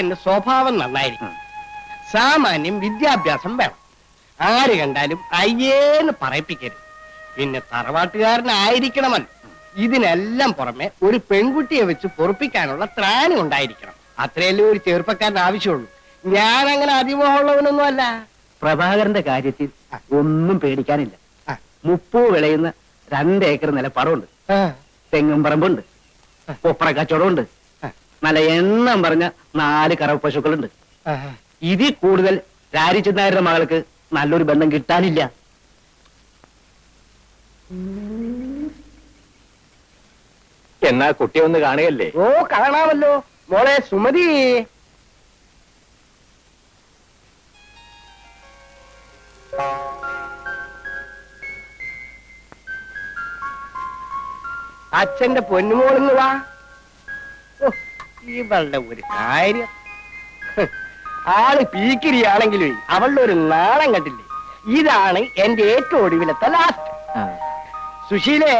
ചെറുക്കന്റെ സ്വഭാവം നന്നായിരിക്കും. സാമാന്യം വിദ്യാഭ്യാസം വേണം. ആര് കണ്ടാലും അയ്യേന്ന് പറയിപ്പിക്കരുത്. പിന്നെ തറവാട്ടുകാരനായിരിക്കണമല്ലോ. ഇതിനെല്ലാം പുറമെ ഒരു പെൺകുട്ടിയെ വെച്ച് പൊറുപ്പിക്കാനുള്ള ത്രാണി ഉണ്ടായിരിക്കണം. അത്രയല്ലേ ഒരു ചെറുപ്പക്കാരന് ആവശ്യമുള്ളൂ. ഞാൻ അങ്ങനെ അതിമോഹമുള്ളവനൊന്നും അല്ല. പ്രഭാകരന്റെ കാര്യത്തിൽ ഒന്നും പേടിക്കാനില്ല. 30 വിളയുന്ന 2 ഏക്കർ നിലപ്പറവുണ്ട്, തെങ്ങും പറമ്പുണ്ട്, കൊപ്ര കച്ചവടമുണ്ട്, നല്ല എണ്ണം പറഞ്ഞ 4 കറവ പശുക്കളുണ്ട്. ഇതിൽ കൂടുതൽ രാരിച്ചനായരുടെ മകൾക്ക് നല്ലൊരു ബന്ധം കിട്ടാനില്ല. എന്നാ കുട്ടിയെ ഒന്ന് കാണുകയല്ലേ? ഓ, കാണാമല്ലോ. മോളെ സുമതി, അച്ഛന്റെ പൊന്നുമോളിന്ന് വാ. ഇവളുടെ ഒരു കാര്യം, ആള് പീക്കിരിയാണെങ്കിലും അവളുടെ ഒരു നാളം കണ്ടില്ലേ? ഇതാണ് എന്റെ ഏറ്റവും ഒടുവിലത്തെ ലാസ്റ്റ്. സുശീലേ,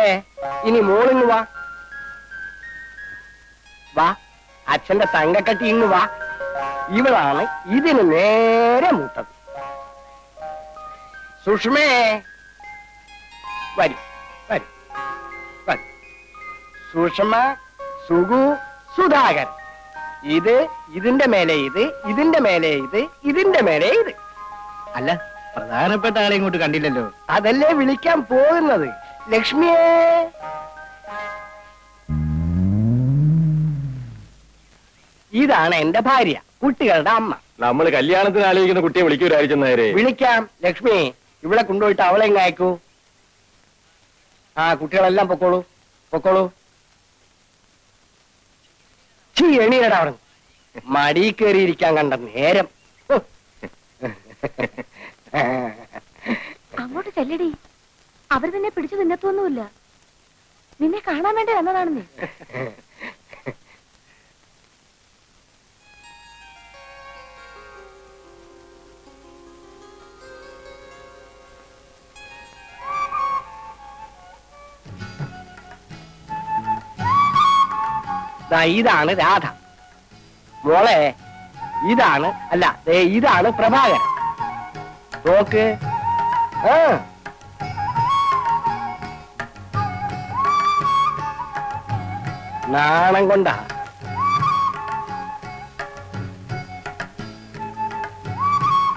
ഇനി മോളിന്ന് വാ. വാ, അച്ഛന്റെ തങ്കക്കട്ടി ഇന്ന് വാ. ഇവളാണ് ഇതിന് നേരെ മൂത്തത്. സുഷ്മേ, വരും വരും വരും. സുഷമ, സുഗു, സുധാകരൻ. ഇത്, ഇതിന്റെ മേലെ ഇത്, ഇതിന്റെ മേലെ ഇത്, ഇതിന്റെ മേലെ ഇത്. അല്ല, പ്രധാനപ്പെട്ട ആളെ ഇങ്ങോട്ട് കണ്ടില്ലല്ലോ. അതല്ലേ വിളിക്കാൻ പോകുന്നത്. ലക്ഷ്മിയെ, ഇതാണ് എന്റെ ഭാര്യ, കുട്ടികളുടെ അമ്മ. നമ്മൾ കല്യാണത്തിന് ആലോചിക്കുന്ന കുട്ടിയെ വിളിക്കൂരായിരിക്കുന്നവരെ. വിളിക്കാം. ലക്ഷ്മി, ഇവിടെ കൊണ്ടുപോയിട്ട് അവളെ എങ്ങ അയക്കൂ. കുട്ടികളെല്ലാം പൊക്കോളൂ, പൊക്കോളൂ. എണീരടാ അവിടെ. മടി കയറിയിരിക്കാൻ കണ്ട നേരം. അങ്ങോട്ട് ചെല്ലടി. അവർ നിന്നെ പിടിച്ചു നിന്നത്തൊന്നുമില്ല. നിന്നെ കാണാൻ വേണ്ടി വന്നതാണ് നീ. ഇതാണ് രാധ. മോളെ, ഇതാണ്, അല്ല ഇതാണ് പ്രഭാകരൻ. നോക്ക്. നാണം കൊണ്ടാ.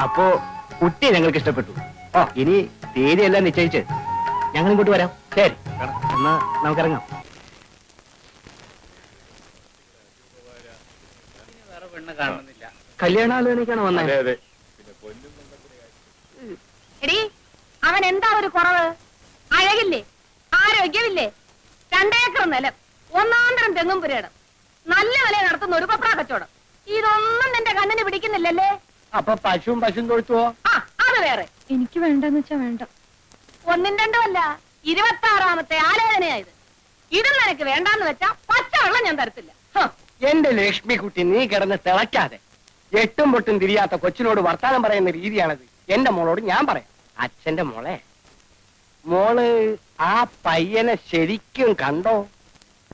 അപ്പോ കുട്ടിയെ ഞങ്ങൾക്ക് ഇഷ്ടപ്പെട്ടു. ഇനി തീയതിയെല്ലാം നിശ്ചയിച്ച് ഞങ്ങൾ ഇങ്ങോട്ട് വരാം. ശരി, എന്നാ നമുക്കിറങ്ങാം. കല്യാണാലോചനയ്ക്കാണ് വന്നത്. എടി, അവൻ എന്താ ഒരു കുറവ്? അഴകില്ലേ, ആരോഗ്യമില്ലേ, 2 ഏക്കർ നിലം, 1 തെങ്ങും പുരയിടം, നല്ല വില നടത്തുന്ന ഒരു കൊപ്ര കച്ചവടം. ഇതൊന്നും നിന്റെ കണ്ണിന് പിടിക്കുന്നില്ലല്ലേ? അപ്പൊ പശുവും തൊഴുത്തുവോ? അത് വേറെ. എനിക്ക് വേണ്ടെന്ന് വെച്ചാ വേണ്ട. 1 2 അല്ല, 26ാമത്തെ ആലോചനയായത്. ഇതും നിനക്ക് വേണ്ടാന്ന് വെച്ചാ പച്ചവെള്ളം ഞാൻ തരത്തില്ല. എന്റെ ലക്ഷ്മി കുട്ടി, നീ കിടന്ന് തിളയ്ക്കാതെ. 8ഉം പൊട്ടും തിരിയാത്ത കൊച്ചിനോട് വർത്താനം പറയുന്ന രീതിയാണത്. എന്റെ മോളോട് ഞാൻ പറയാം. അച്ഛന്റെ മോളെ, മോള് ആ പയ്യനെ ശരിക്കും കണ്ടോ?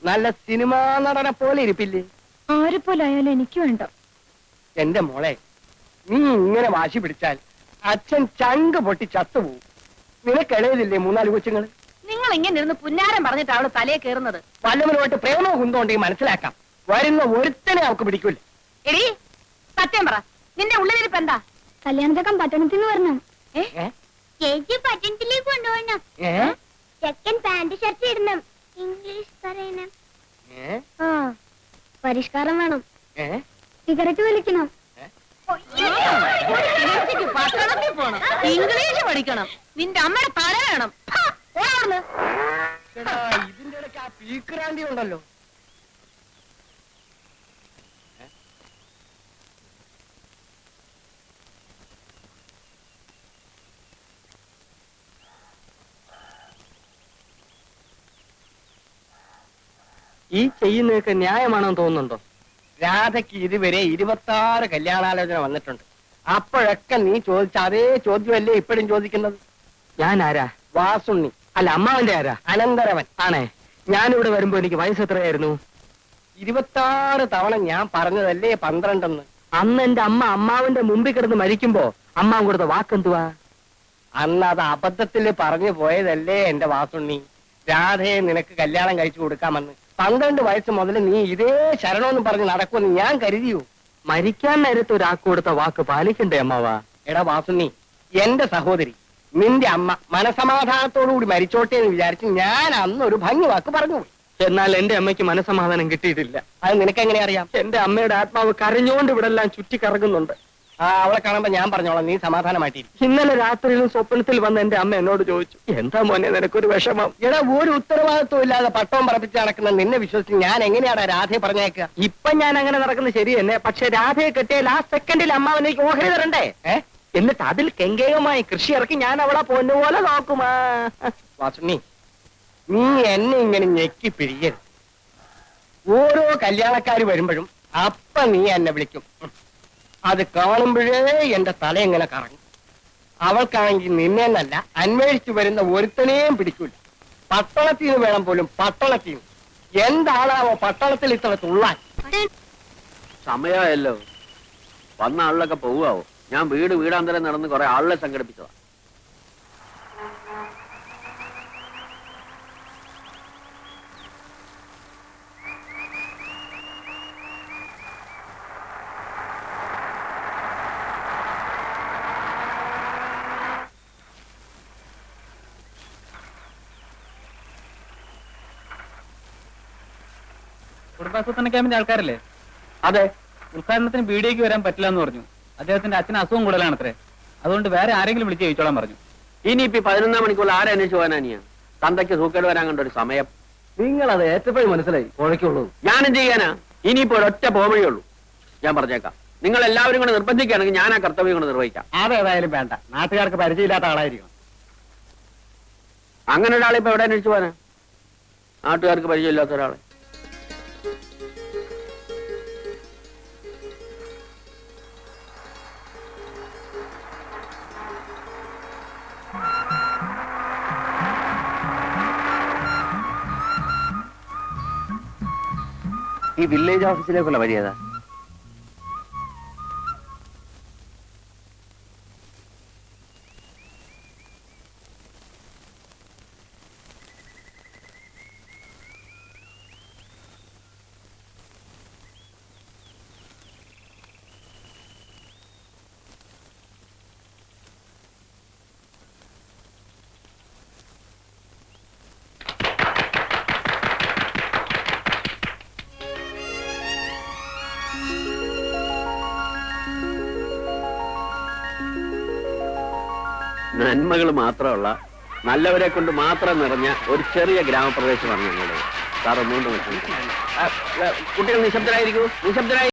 നല്ല സിനിമാ നടനെ പോലെ ഇരിപ്പില്ലേ? ആരെ പോലെ ആയാലും എനിക്ക് വേണ്ട. എന്റെ മോളെ, നീ ഇങ്ങനെ വാശി പിടിച്ചാൽ അച്ഛൻ ചങ്ക് പൊട്ടി ചത്തുപോകും. നിനക്കിടയിലില്ലേ 3-4 കൊച്ചുങ്ങള്? നിങ്ങൾ ഇങ്ങനെ ഇരുന്ന് പുന്നാരം പറഞ്ഞിട്ട് അവള് തലയെ കയറുന്നത്. വല്ലവനുമായിട്ട് പ്രേമോ കുന്തോണ്ടെങ്കിൽ മനസ്സിലാക്കാം. വരുന്ന ഒരുത്തനെ അവൾക്ക് പിടിക്കൂല. എടി, സത്യം പറ, നിന്റെ ഉള്ളിലിരിപ്പ് എന്താ? കല്യാണത്തൊക്കെ പട്ടണത്തിൽ വരണം. ചേച്ചി പട്ടണത്തിലേക്ക് കൊണ്ടുപോകണം. ചെക്കൻ പാന്റ് ഷർട്ട് ഇടണം, ഇംഗ്ലീഷ് പറയണം, പരിഷ്കാരം വേണം, സിഗരറ്റ് വലിക്കണം, പട്ടണത്തിൽ പോണം, ഇംഗ്ലീഷ് പഠിക്കണം, നിന്റെ അമ്മയുടെ തല വേണം. ഇതിന്റെ ഇടയ്ക്ക് ആ പീക്രാന്തി ഉണ്ടല്ലോ. ഈ ചെയ്യുന്നതൊക്കെ ന്യായമാണെന്ന് തോന്നുന്നുണ്ടോ? രാധയ്ക്ക് ഇതുവരെ 26 കല്യാണാലോചന വന്നിട്ടുണ്ട്. അപ്പോഴൊക്കെ നീ ചോദിച്ച അതേ ചോദ്യമല്ലേ ഇപ്പോഴും ചോദിക്കുന്നത്? ഞാൻ ആരാ? വാസുണ്ണി. അല്ല, അമ്മാവന്റെ ആരാ? അനന്തരവൻ. ആണേ. ഞാനിവിടെ വരുമ്പോ എനിക്ക് വയസ്സ് എത്രയായിരുന്നു? 26 തവണ ഞാൻ പറഞ്ഞതല്ലേ 12. അന്ന് എന്റെ അമ്മ അമ്മാവന്റെ മുമ്പിൽ കിടന്ന് മരിക്കുമ്പോ അമ്മാവൻ കൊടുത്ത വാക്കെന്തുവാ? അന്ന് അത് അബദ്ധത്തിൽ പറഞ്ഞു പോയതല്ലേ എന്റെ വാസുണ്ണി. രാധയെ നിനക്ക് കല്യാണം കഴിച്ചു കൊടുക്കാമെന്ന് 12 വയസ്സ് മുതൽ നീ ഇതേ ശരണമെന്ന് പറഞ്ഞ് നടക്കുമെന്ന് ഞാൻ കരുതിയോ? മരിക്കാൻ നേരത്ത് ഒരാൾക്ക് കൊടുത്ത വാക്ക് പാലിക്കണ്ടേ അമ്മാവാ? എടാ വാസുണ്ണി, എന്റെ സഹോദരി നിന്റെ അമ്മ മനസമാധാനത്തോടുകൂടി മരിച്ചോട്ടെ എന്ന് വിചാരിച്ച് ഞാൻ അന്ന് ഒരു ഭംഗി വാക്ക് പറഞ്ഞു പോയി. എന്നാൽ എന്റെ അമ്മയ്ക്ക് മനസമാധാനം കിട്ടിയിട്ടില്ല. അത് നിനക്ക് എങ്ങനെ അറിയാം? എന്റെ അമ്മയുടെ ആത്മാവ് കരഞ്ഞുകൊണ്ട് ഇവിടെ എല്ലാം ചുറ്റി കറങ്ങുന്നുണ്ട്. അവളെ കാണുമ്പോ ഞാൻ പറഞ്ഞോളാം, നീ സമാധാനമായിട്ടിരിക്കും. ഇന്നലെ രാത്രിയിലും സ്വപ്നത്തിൽ വന്ന എന്റെ അമ്മ എന്നോട് ചോദിച്ചു, എന്താ മോനെ നിനക്കൊരു വിഷമം? എടാ, ഒരു ഉത്തരവാദിത്വം ഇല്ലാതെ പട്ടവും പറപ്പിച്ച് നടക്കുന്ന നിന്നെ വിശ്വസിച്ച് ഞാൻ എങ്ങനെയാടാ രാധയെ പറഞ്ഞേക്കുക? ഇപ്പൊ ഞാൻ അങ്ങനെ നടക്കുന്നത് ശരി തന്നെ. പക്ഷെ രാധയെ കെട്ടിയാൽ ആ സെക്കൻഡിൽ അമ്മാവനേക്ക് ഓഹരി തരണ്ടേ? എന്നിട്ട് അതിൽ കെങ്കേയമായി കൃഷി ഇറക്കി ഞാൻ അവളെ പൊന്നുപോലെ നോക്കുമാ. വാസുണ്ണി, നീ എന്നെ ഇങ്ങനെ ഞെക്കി പിരിയരുത്. ഓരോ കല്യാണക്കാര് വരുമ്പോഴും അപ്പ നീ എന്നെ വിളിക്കും. അത് കാണുമ്പോഴേ എന്റെ തല എങ്ങനെ കറങ്ങും. അവൾക്കാണെങ്കിൽ നിന്നെ എന്നല്ല അന്വേഷിച്ചു വരുന്ന ഒരുത്തനെയും പിടിക്കൂല. പട്ടണത്തിൽ നിന്ന് വേണം പോലും, പട്ടണത്തിൽ നിന്ന്. എന്താണാവോ പട്ടണത്തിൽ ഇത്ര തുള്ളാൻ? സമയമായല്ലോ, വന്ന ആളിലൊക്കെ പോവാവോ? ഞാൻ വീടാന്തരം നടന്ന് കുറെ ആളിനെ സംഘടിപ്പിച്ചതാ. കുടുംബാസൂത്രണ ക്യാമ്പിന്റെ ആൾക്കാരല്ലേ? അതെ, ഉദ്ഘാടനത്തിന് വീഡിയോക്ക് വരാൻ പറ്റില്ല എന്ന് പറഞ്ഞു. അദ്ദേഹത്തിന്റെ അച്ഛന് അസുഖം കൂടുതലാണത്രേ. അതുകൊണ്ട് വേറെ ആരെങ്കിലും വിളിച്ച് ചോദിച്ചോളാൻ പറഞ്ഞു. ഇനിയിപ്പോ 11 മണിക്കൂർ ആരെ അന്വേഷിച്ചു പോകാനാ? തന്തയ്ക്ക് സൂക്കേട് വരാൻ കണ്ട ഒരു സമയം. നിങ്ങളത് ഏറ്റപ്പോഴും മനസ്സിലായി, കുഴക്കുള്ളൂ. ഞാനും ചെയ്യാനാ? ഇനിയിപ്പോ ഒരൊറ്റ പോവഴേ ഉള്ളൂ. ഞാൻ പറഞ്ഞേക്കാം, നിങ്ങൾ എല്ലാവരും കൂടെ നിർബന്ധിക്കുകയാണെങ്കിൽ ഞാൻ ആ കർത്തവ്യം കൊണ്ട് നിർവഹിക്കാം. അതേതായാലും വേണ്ട, നാട്ടുകാർക്ക് പരിചയമില്ലാത്ത ആളായിരിക്കണം. അങ്ങനെ ഒരാളെ ഇപ്പൊ എവിടെ അന്വേഷിച്ചു പോകാനാ? നാട്ടുകാർക്ക് പരിചയമില്ലാത്ത ഒരാളെ. ഈ വില്ലേജ് ഓഫീസിലേക്കുള്ള വഴി ഏതാ? നന്മകൾ മാത്രമുള്ള, നല്ലവരെ കൊണ്ട് മാത്രം നിറഞ്ഞ ഒരു ചെറിയ ഗ്രാമപ്രദേശമാണ് ഞങ്ങളുടെ. സാർ ഒന്നുകൊണ്ട് കുട്ടികൾ നിശബ്ദരായിരിക്കൂ, നിശബ്ദരായി.